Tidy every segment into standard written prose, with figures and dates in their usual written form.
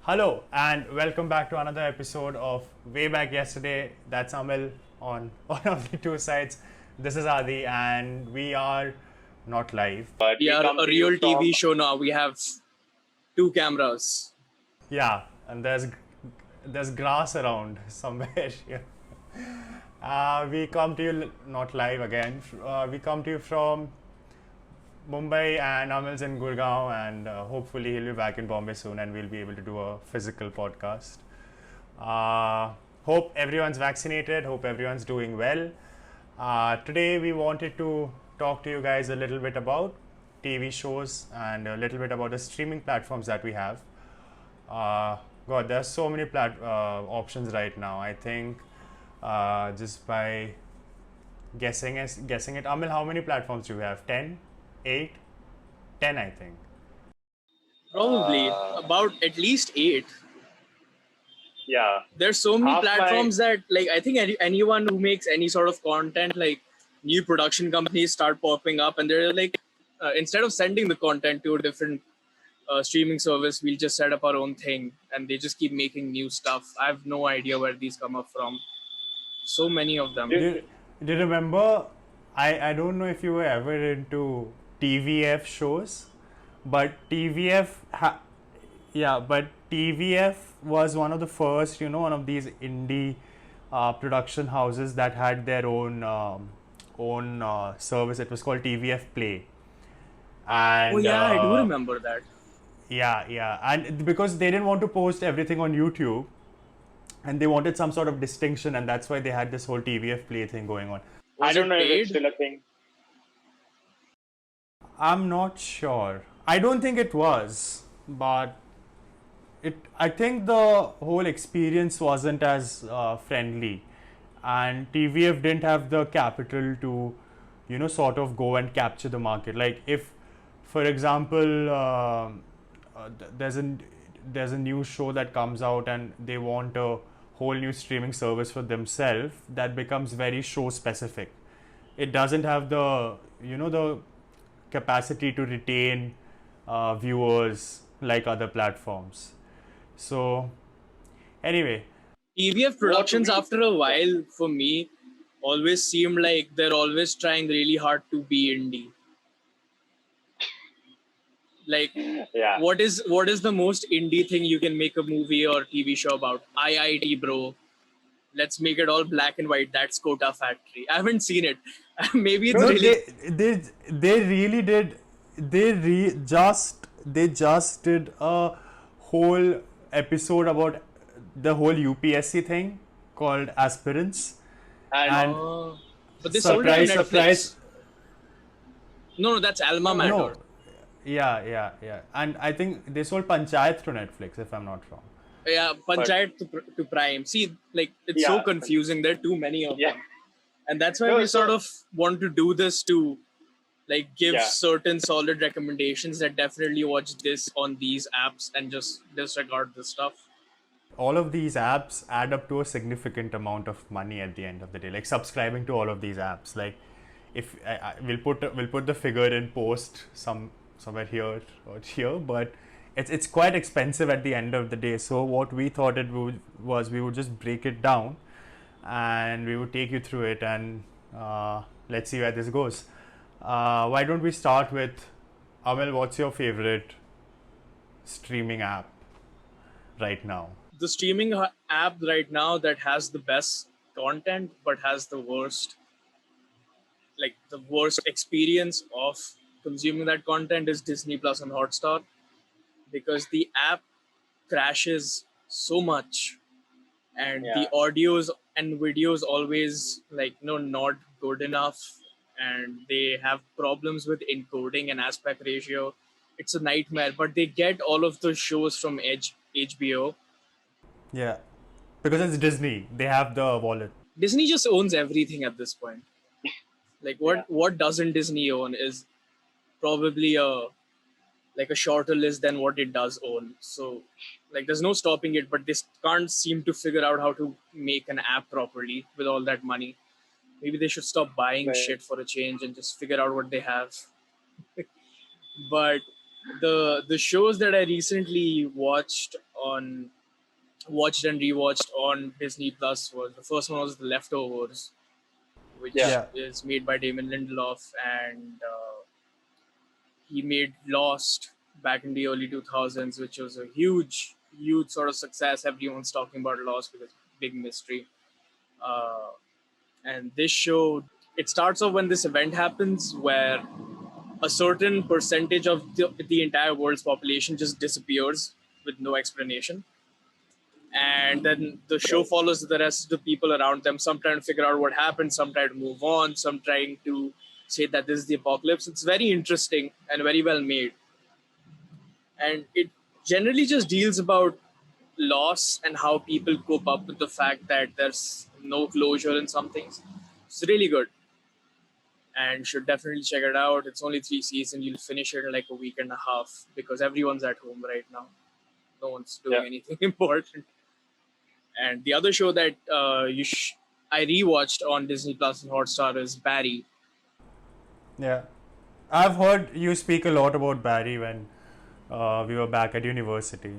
Hello and welcome back to another episode of Way Back Yesterday. That's Amil on one of the two sides. This is Adi and we are not live. But We we are come a to you real from TV show now. We have two cameras. Yeah, and there's grass around somewhere here. We come to you not live again. We come to you from Mumbai and Amil's in Gurgaon and hopefully he'll be back in Bombay soon and we'll be able to do a physical podcast. Hope everyone's vaccinated. Hope everyone's doing well. Today we wanted to talk to you guys a little bit about TV shows and a little bit about the streaming platforms that we have. God, there's so many options right now. I think just by guessing it, Amil, how many platforms do you have? 10, 8, 10, I think. Probably about at least 8. yeah. There's so many Half platforms that I think anyone who makes any sort of content, like new production companies start popping up and they're like, instead of sending the content to a different streaming service, we'll just set up our own thing and they just keep making new stuff. I have no idea where these come up from. So many of them. Do you remember? I don't know if you were ever into TVF shows, but but TVF was one of the first, one of these indie production houses that had their own service. It was called TVF Play, and Oh yeah, I do remember that. yeah, and because they didn't want to post everything on YouTube, and they wanted some sort of distinction, and that's why they had this whole TVF Play thing going on. I Was don't it know if it's paid? still a thing. I'm not sure. I don't think it was, but I think the whole experience wasn't as friendly, and TVF didn't have the capital to, sort of go and capture the market. Like if, for example, there's a new show that comes out and they want a whole new streaming service for themselves, that becomes very show specific. It doesn't have the capacity to retain viewers like other platforms. So anyway, TVF productions, we- after a while, for me, always seemed like they're always trying really hard to be indie. Like, Yeah. what is the most indie thing you can make a movie or TV show about? IIT, bro. Let's make it all black and white. That's Kota Factory. I haven't seen it. Maybe it's no, really. they really did. They just did a whole episode about the whole UPSC thing called Aspirants, and Oh. But they sold it to surprise, Netflix. surprise. No, that's Alma Mater. No, yeah, and I think they sold Panchayat to Netflix, if I'm not wrong. Yeah, Panchayat to Prime. See, like, it's so Yeah. confusing. There are too many of Yeah. them. And that's why No, we so- sort of want to do this to give Yeah. certain solid recommendations that definitely watch this on these apps and just disregard this stuff. All of these apps add up to a significant amount of money at the end of the day. Like subscribing to all of these apps, like if we'll put the figure in post somewhere here or here, but it's quite expensive at the end of the day. So what we thought was we would just break it down and we would take you through it, and let's see where this goes. Why don't we start with Amel? What's your favorite streaming app right now? The streaming app right now that has the best content but has the worst experience of consuming that content is Disney Plus and Hotstar, because the app crashes so much and the Yeah. audios and videos always not good enough, and they have problems with encoding and aspect ratio. It's a nightmare, but they get all of the shows from HBO. Yeah, because it's Disney. They have the wallet. Disney just owns everything at this point. Like, what doesn't Disney own is probably a shorter list than what it does own. So there's no stopping it, but they can't seem to figure out how to make an app properly with all that money. Maybe they should stop buying Right. shit for a change and just figure out what they have. But the shows that I recently watched on watched and rewatched on Disney Plus was the first one was The Leftovers, Yeah. which Yeah. is made by Damon Lindelof, and he made Lost back in the early 2000s, which was a huge sort of success. Everyone's talking about Lost because big mystery. Uh, and this show, it starts off when this event happens where a certain percentage of the entire world's population just disappears with no explanation. And then the show Right. follows the rest of the people around them, some trying to figure out what happened, some trying to move on, some trying to say that this is the apocalypse. It's very interesting and very well made, and it generally just deals about loss and how people cope up with the fact that there's no closure in some things. It's really good and should definitely check it out. It's only 3 seasons. You'll finish it in like a week and a half because everyone's at home right now. No one's doing Yeah. anything important. And the other show that I rewatched on Disney Plus and Hotstar is Barry. Yeah. I've heard you speak a lot about Barry when we were back at university.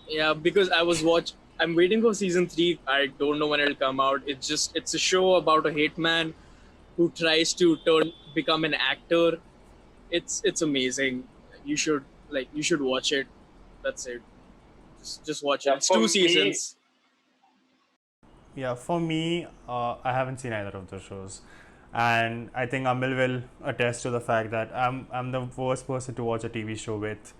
Yeah, because I'm waiting for season 3. I don't know when it'll come out. It's a show about a hitman who tries to become an actor. It's amazing. You should watch it. That's it. Just watch it. Yeah. It's For two me, seasons. Yeah, for me, I haven't seen either of those shows, and I think Amil will attest to the fact that I'm the worst person to watch a TV show with,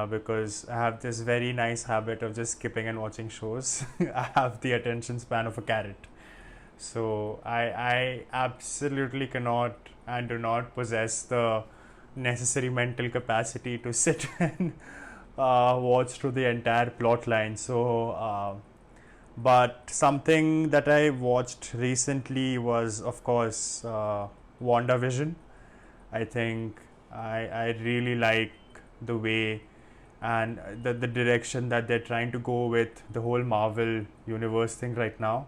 because I have this very nice habit of just skipping and watching shows. I have the attention span of a carrot, so I absolutely cannot and do not possess the necessary mental capacity to sit and watch through the entire plot line. So. But something that I watched recently was, of course, WandaVision. I think I really like the way and the direction that they're trying to go with the whole Marvel universe thing right now.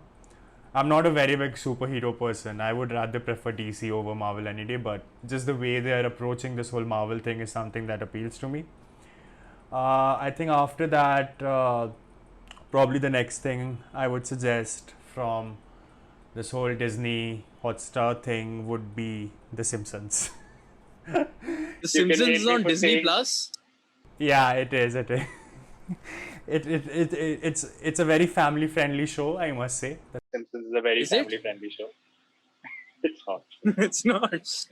I'm not a very big superhero person. I would rather prefer DC over Marvel any day, but just the way they are approaching this whole Marvel thing is something that appeals to me. I think after that, probably the next thing I would suggest from this whole Disney Hotstar thing would be The Simpsons. The you can Simpsons hate is me on for Disney saying Plus. Yeah, it is. It is. It's a very family friendly show, I must say. Simpsons is a very Is it? family-friendly show. It's not. It's not. It's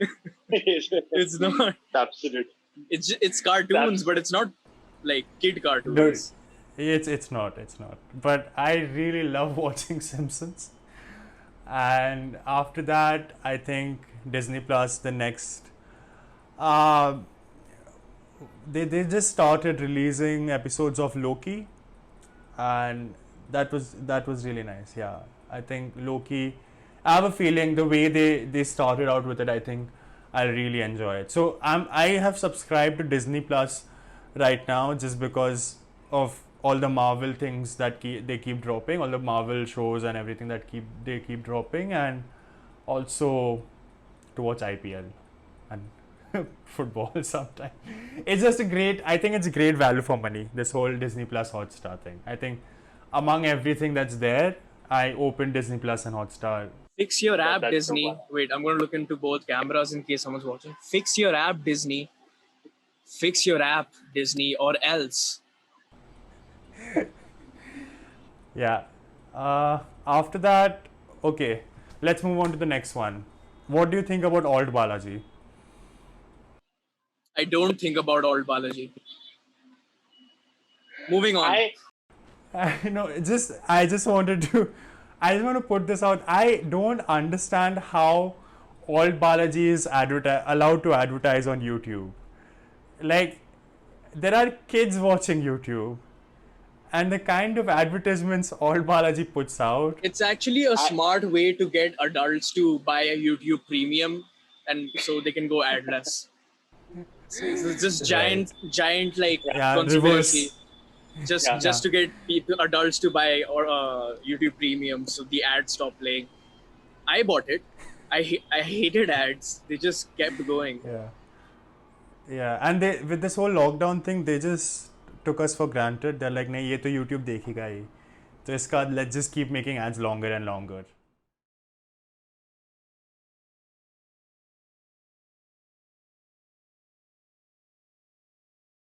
It's not. absolute. It's cartoons, That's- but it's not like kid No, cartoons. it's not. But I really love watching Simpsons. And after that, I think Disney Plus the next. Uh, they just started releasing episodes of Loki, and that was really nice. Yeah, I think Loki. I have a feeling the way they started out with it, I think I'll really enjoy it. So I have subscribed to Disney Plus right now just because of all the Marvel things that they keep dropping, all the Marvel shows and everything that they keep dropping, and also to watch IPL and football sometime. It's just a great. I think it's a great value for money. This whole Disney Plus Hotstar thing. I think among everything that's there, I opened Disney Plus and Hotstar. Fix your app, that's the Disney. one. Wait, I'm going to look into both cameras in case someone's watching. Fix your app, Disney. Fix your app, Disney, or else. Yeah. After that, okay. Let's move on to the next one. What do you think about Alt Balaji? I don't think about old Balaji. Moving on. I just wanted to I just want to put this out. I don't understand how Alt Balaji is allowed to advertise on YouTube. Like, there are kids watching YouTube, and the kind of advertisements Alt Balaji puts out. It's actually a smart way to get adults to buy a YouTube premium, and so they can go adless. It's just giant like Yeah, conspiracy. reverse. Just to get adults to buy or YouTube Premium, so the ads stop playing. I bought it. I hated ads. They just kept going. Yeah. Yeah, and they with this whole lockdown thing, they just took us for granted. They're like, नहीं ये तो YouTube देखेगा ही, तो इसका let's just keep making ads longer and longer.